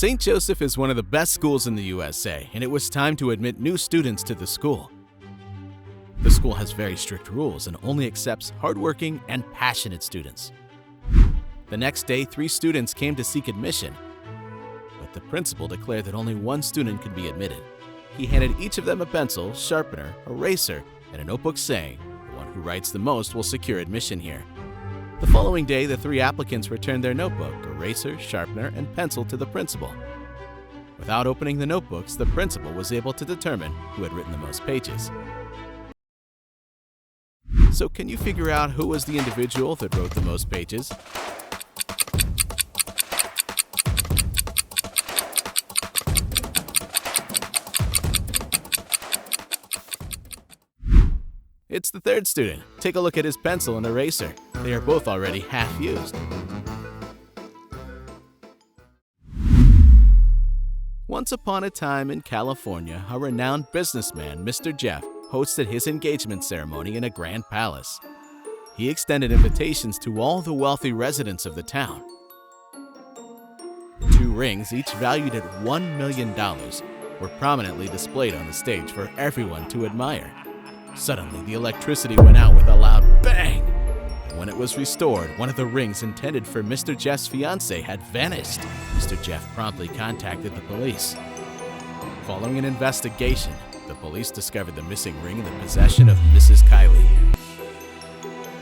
St. Joseph is one of the best schools in the USA, and it was time to admit new students to the school. The school has very strict rules and only accepts hardworking and passionate students. The next day, 3 students came to seek admission, but the principal declared that only 1 student could be admitted. He handed each of them a pencil, sharpener, eraser, and a notebook saying, "The one who writes the most will secure admission here." The following day, the 3 applicants returned their notebook, eraser, sharpener, and pencil to the principal. Without opening the notebooks, the principal was able to determine who had written the most pages. So can you figure out who was the individual that wrote the most pages? It's the 3rd student. Take a look at his pencil and eraser. They are both already half used. Once upon a time in California, a renowned businessman, Mr. Jeff, hosted his engagement ceremony in a grand palace. He extended invitations to all the wealthy residents of the town. 2 rings, each valued at $1 million, were prominently displayed on the stage for everyone to admire. Suddenly, the electricity went out with a loud bang, and when it was restored, one of the rings intended for Mr. Jeff's fiancee had vanished. Mr. Jeff promptly contacted the police. Following an investigation, the police discovered the missing ring in the possession of Mrs. Kylie.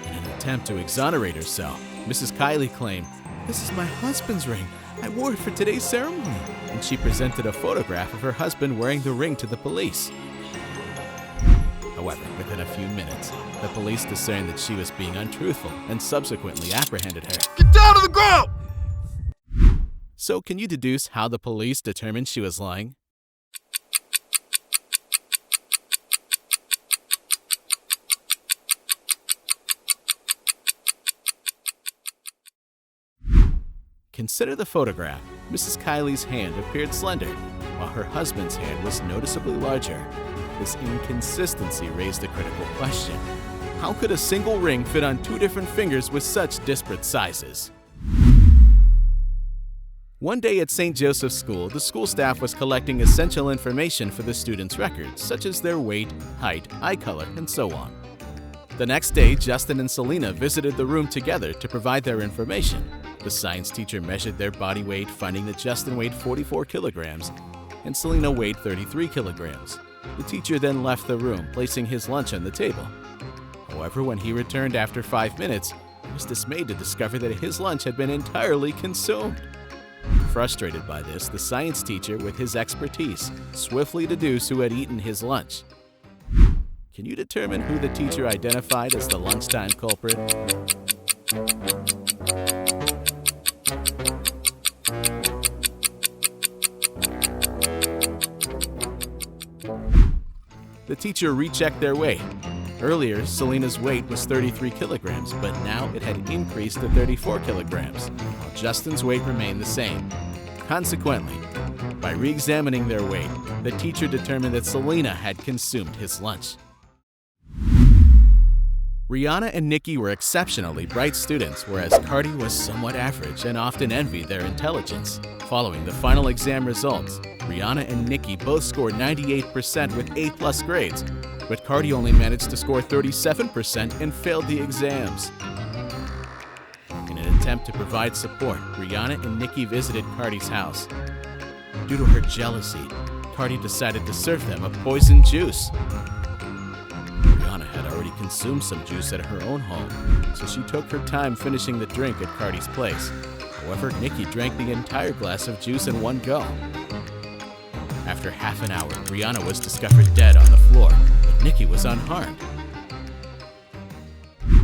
In an attempt to exonerate herself, Mrs. Kylie claimed, "This is my husband's ring. I wore it for today's ceremony," and she presented a photograph of her husband wearing the ring to the police. However, within a few minutes, the police discerned that she was being untruthful and subsequently apprehended her. Get down to the ground! So can you deduce how the police determined she was lying? Consider the photograph. Mrs. Kylie's hand appeared slender, while her husband's hand was noticeably larger. This inconsistency raised a critical question. How could a single ring fit on 2 different fingers with such disparate sizes? One day at St. Joseph's School, the school staff was collecting essential information for the students' records, such as their weight, height, eye color, and so on. The next day, Justin and Selena visited the room together to provide their information. The science teacher measured their body weight, finding that Justin weighed 44 kilograms and Selena weighed 33 kilograms. The teacher then left the room, placing his lunch on the table. However, when he returned after 5 minutes, he was dismayed to discover that his lunch had been entirely consumed. Frustrated by this, the science teacher, with his expertise, swiftly deduced who had eaten his lunch. Can you determine who the teacher identified as the lunchtime culprit? The teacher rechecked their weight. Earlier, Selena's weight was 33 kilograms, but now it had increased to 34 kilograms, while Justin's weight remained the same. Consequently, by re-examining their weight, the teacher determined that Selena had consumed his lunch. Rihanna and Nikki were exceptionally bright students, whereas Cardi was somewhat average and often envied their intelligence. Following the final exam results, Rihanna and Nikki both scored 98% with A+ grades, but Cardi only managed to score 37% and failed the exams. In an attempt to provide support, Rihanna and Nikki visited Cardi's house. Due to her jealousy, Cardi decided to serve them a poison juice. Rihanna had already consumed some juice at her own home, so she took her time finishing the drink at Cardi's place. However, Nikki drank the entire glass of juice in one go. After half an hour, Rihanna was discovered dead on the floor, but Nikki was unharmed.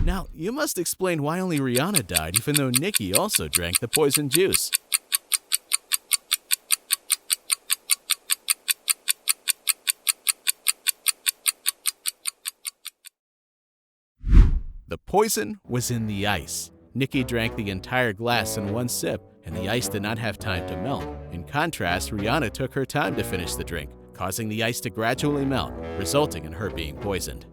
Now, you must explain why only Rihanna died, even though Nikki also drank the poison juice. The poison was in the ice. Nikki drank the entire glass in one sip, and the ice did not have time to melt. In contrast, Rihanna took her time to finish the drink, causing the ice to gradually melt, resulting in her being poisoned.